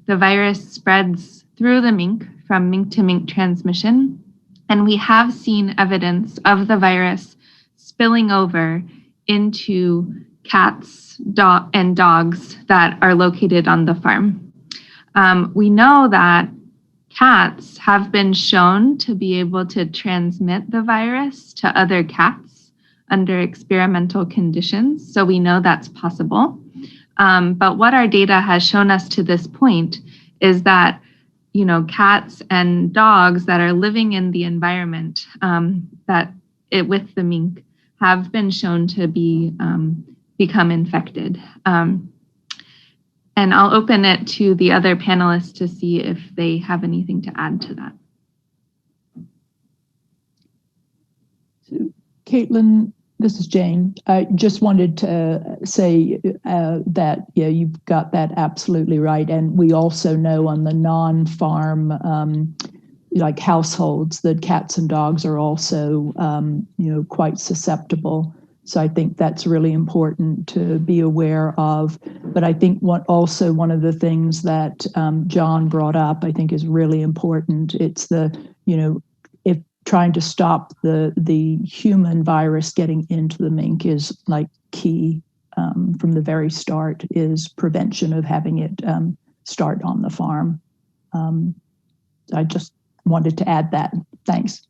The virus spreads through the mink from mink to mink transmission, and we have seen evidence of the virus spilling over into cats and dogs that are located on the farm. We know that cats have been shown to be able to transmit the virus to other cats under experimental conditions, so we know that's possible. But what our data has shown us to this point is that, cats and dogs that are living in the environment with the mink have been shown to become infected. And I'll open it to the other panelists to see if they have anything to add to that. Caitlin, this is Jane. I just wanted to say that, you've got that absolutely right. And we also know on the non-farm, like households, that cats and dogs are also, quite susceptible. So I think that's really important to be aware of. But I think one of the things that John brought up, I think is really important. It's if trying to stop the human virus getting into the mink is like key from the very start, is prevention of having it start on the farm. I just wanted to add that. Thanks.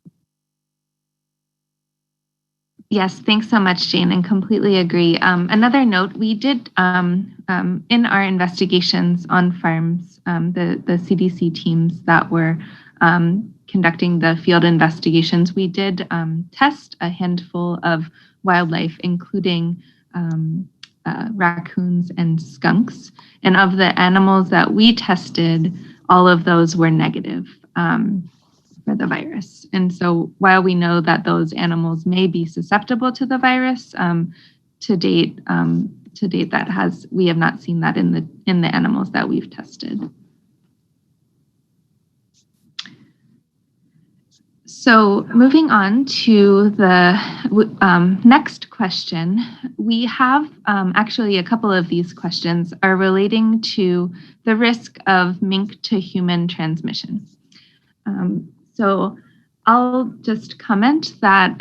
Yes, thanks so much, Jane, and completely agree. Another note, we did in our investigations on farms, the CDC teams that were conducting the field investigations, we did test a handful of wildlife, including raccoons and skunks. And of the animals that we tested, all of those were negative for the virus. And so while we know that those animals may be susceptible to the virus, to date we have not seen that in the animals that we've tested. So moving on to the next question, we have actually a couple of these questions are relating to the risk of mink to human transmission. So I'll just comment that,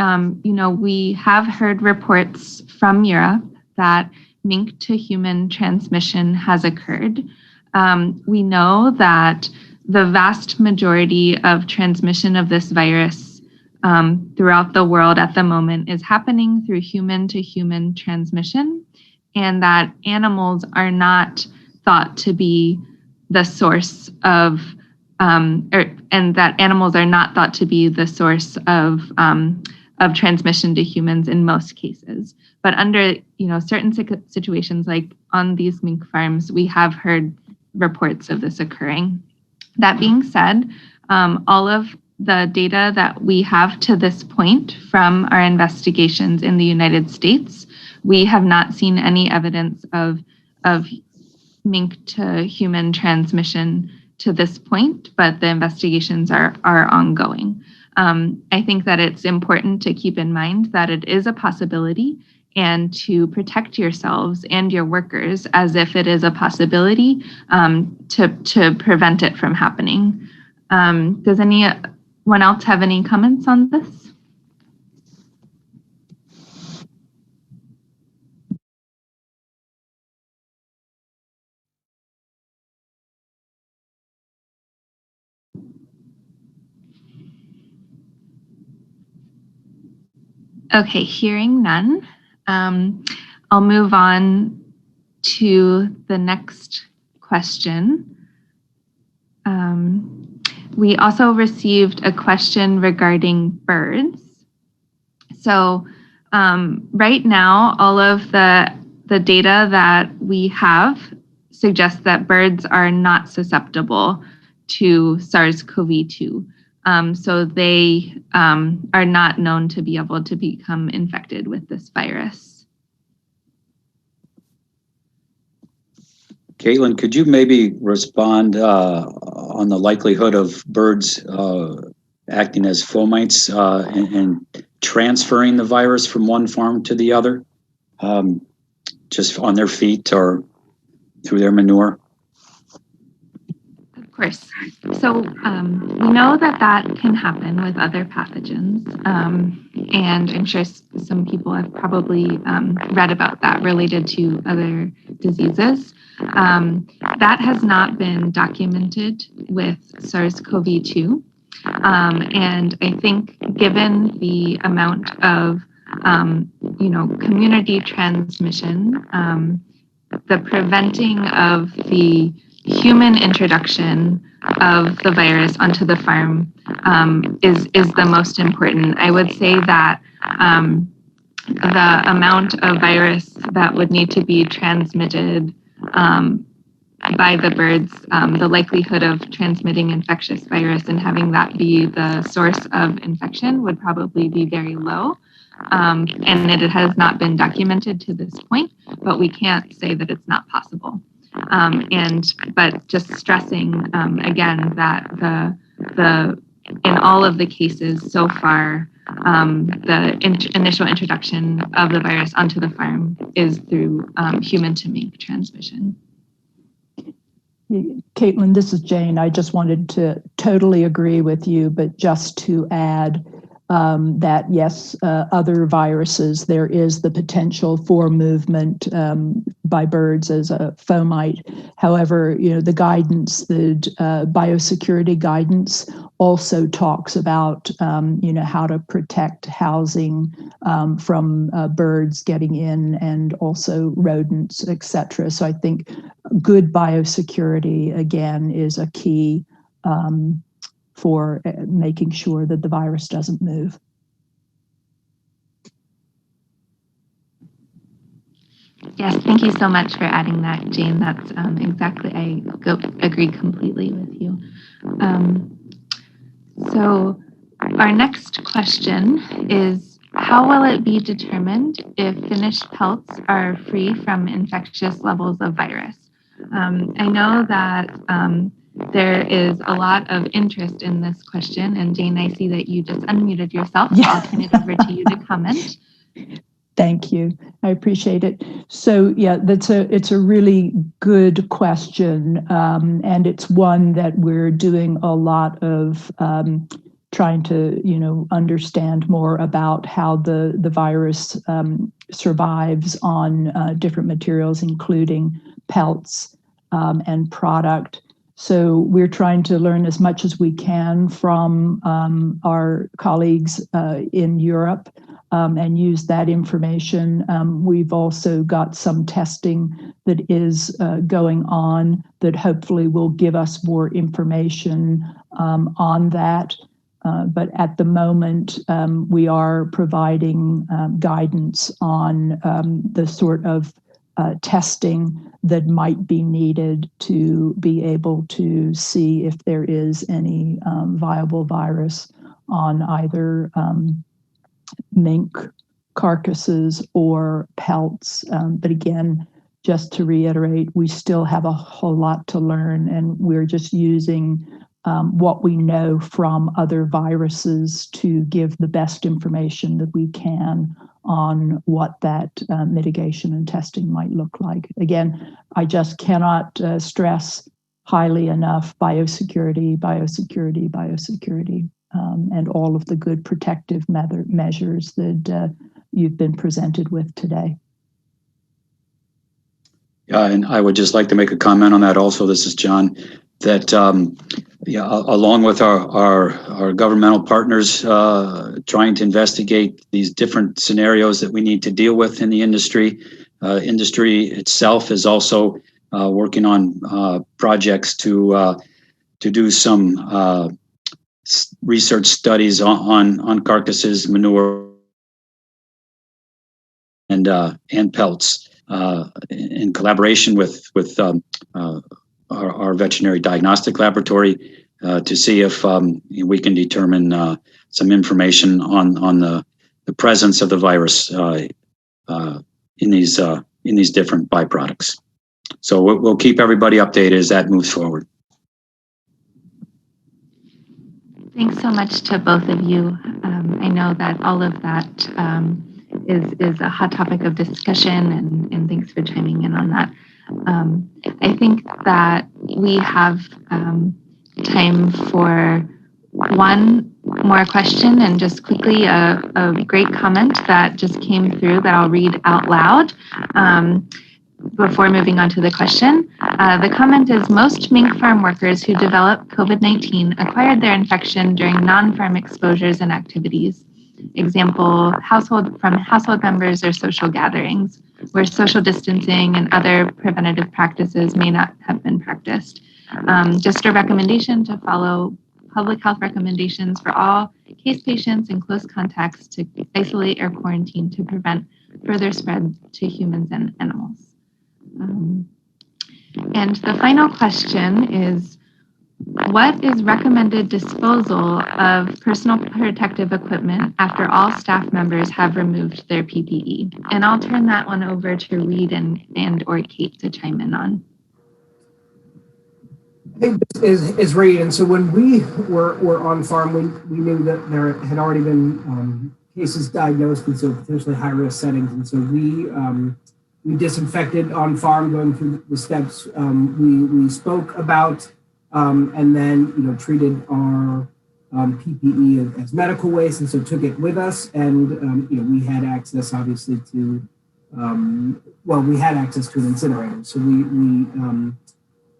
we have heard reports from Europe that mink to human transmission has occurred. We know that the vast majority of transmission of this virus throughout the world at the moment is happening through human to human transmission, and that animals are not thought to be the source of, and that animals are not thought to be the source of transmission to humans in most cases. But under certain situations, like on these mink farms, we have heard reports of this occurring. That being said, all of the data that we have to this point from our investigations in the United States, we have not seen any evidence of mink to human transmission to this point, but the investigations are ongoing. I think that it's important to keep in mind that it is a possibility, and to protect yourselves and your workers as if it is a possibility to prevent it from happening. Does anyone else have any comments on this? Okay, hearing none. I'll move on to the next question. We also received a question regarding birds. So right now, all of the data that we have suggests that birds are not susceptible to SARS-CoV-2. So they are not known to be able to become infected with this virus. Caitlin, could you maybe respond on the likelihood of birds acting as fomites and transferring the virus from one farm to the other, just on their feet or through their manure? Of course. So we know that can happen with other pathogens. And I'm sure some people have probably read about that related to other diseases. That has not been documented with SARS-CoV-2. And I think given the amount of, community transmission, the preventing of the human introduction of the virus onto the farm is the most important. I would say that the amount of virus that would need to be transmitted by the birds, the likelihood of transmitting infectious virus and having that be the source of infection would probably be very low. And it has not been documented to this point, but we can't say that it's not possible. But just stressing again that in all of the cases so far, the initial introduction of the virus onto the farm is through human to mink transmission. Caitlin, this is Jane. I just wanted to totally agree with you, but just to add that yes, other viruses, there is the potential for movement by birds as a fomite. However, the guidance, the biosecurity guidance also talks about, how to protect housing from birds getting in and also rodents, et cetera. So I think good biosecurity, again, is a key for making sure that the virus doesn't move. Yes, thank you so much for adding that, Jane. That's exactly, I agree completely with you. So our next question is, how will it be determined if finished pelts are free from infectious levels of virus? I know that there is a lot of interest in this question, and Jane, I see that you just unmuted yourself, so I'll turn it over to you to comment. Thank you. I appreciate it. So yeah, it's a really good question, and it's one that we're doing a lot of trying to, understand more about how the virus survives on different materials, including pelts and product. So we're trying to learn as much as we can from our colleagues in Europe and use that information. We've also got some testing that is going on that hopefully will give us more information on that. But at the moment, we are providing guidance on the sort of testing that might be needed to be able to see if there is any viable virus on either mink carcasses or pelts. But again, just to reiterate, we still have a whole lot to learn, and we're just using what we know from other viruses to give the best information that we can on what that mitigation and testing might look like. Again, I just cannot stress highly enough biosecurity, biosecurity, biosecurity, and all of the good protective measures that you've been presented with today. Yeah, and I would just like to make a comment on that also. This is John. That along with our governmental partners trying to investigate these different scenarios that we need to deal with in the industry, industry itself is also working on projects to do some research studies on carcasses, manure, and pelts in collaboration with our veterinary diagnostic laboratory to see if we can determine some information on the presence of the virus in these different byproducts. So we'll keep everybody updated as that moves forward. Thanks so much to both of you. I know that all of that is a hot topic of discussion, and thanks for chiming in on that. I think that we have time for one more question, and just quickly a great comment that just came through that I'll read out loud before moving on to the question. The comment is, most mink farm workers who develop COVID-19 acquired their infection during non-farm exposures and activities. Example, household members or social gatherings, where social distancing and other preventative practices may not have been practiced. Just a recommendation to follow public health recommendations for all case patients and close contacts to isolate or quarantine to prevent further spread to humans and animals. And the final question is, what is recommended disposal of personal protective equipment after all staff members have removed their PPE? And I'll turn that one over to Reed and or Kate to chime in on. I think this is Reed. And so when we were on farm, we knew that there had already been cases diagnosed, and so potentially high risk settings. And so we disinfected on farm, going through the steps we spoke about. And then, treated our PPE as medical waste, and so took it with us. And we had access, obviously, to we had access to an incinerator, so we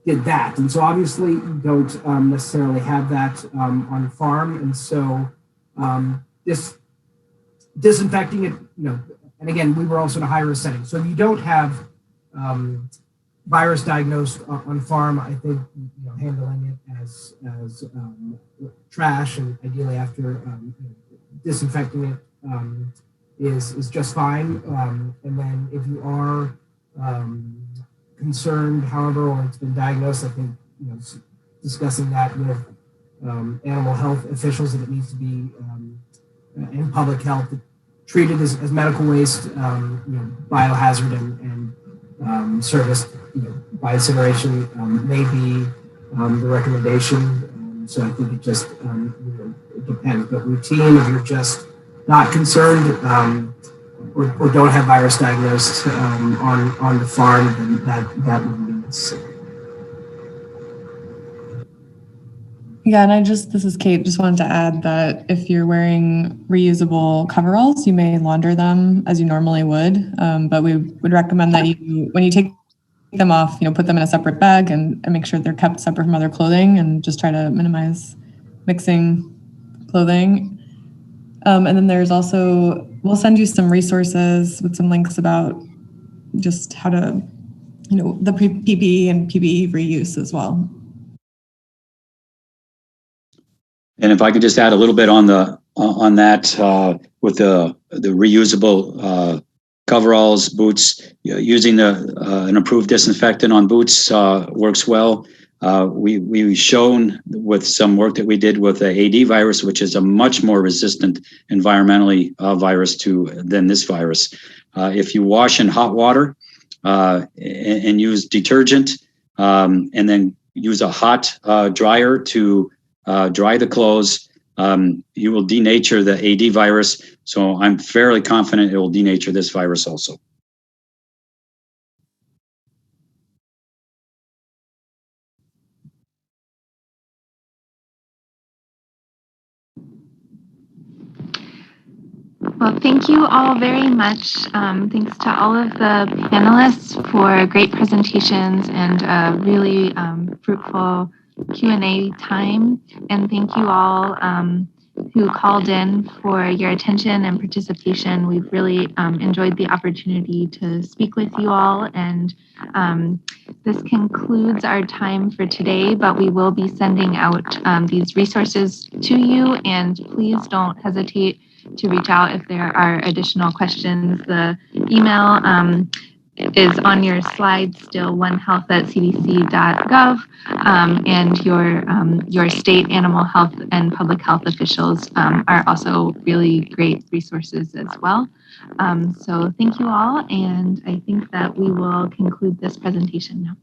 did that. And so, obviously, you don't necessarily have that on farm, and so this disinfecting it, and again, we were also in a high risk setting. So if you don't have virus diagnosed on farm, I think handling it as trash, and ideally after disinfecting it is just fine. And then if you are concerned, however, or it's been diagnosed, I think discussing that with animal health officials, that it needs to be in public health treated as medical waste, biohazard and serviced by incineration may be the recommendation. So I think it just it depends. But routine, if you're just not concerned or don't have virus diagnosed on the farm, then that wouldn't be necessary. Yeah, and this is Kate, just wanted to add that if you're wearing reusable coveralls, you may launder them as you normally would, but we would recommend that when you take them off, put them in a separate bag and make sure they're kept separate from other clothing, and just try to minimize mixing clothing. And then there's also, we'll send you some resources with some links about just how to, the PPE and PPE reuse as well. And if I could just add a little bit on that with the reusable coveralls, boots, using an improved disinfectant on boots works well. We've shown with some work that we did with the AD virus, which is a much more resistant environmentally virus than this virus. If you wash in hot water and use detergent, and then use a hot dryer to dry the clothes, you will denature the AD virus. So I'm fairly confident it will denature this virus also. Well, thank you all very much. Thanks to all of the panelists for great presentations and a really fruitful Q&A time. And thank you all who called in for your attention and participation. We've really enjoyed the opportunity to speak with you all. And this concludes our time for today, but we will be sending out these resources to you. And please don't hesitate to reach out if there are additional questions. The email is on your slide still, onehealth@cdc.gov, and your state animal health and public health officials are also really great resources as well. So thank you all, and I think that we will conclude this presentation now.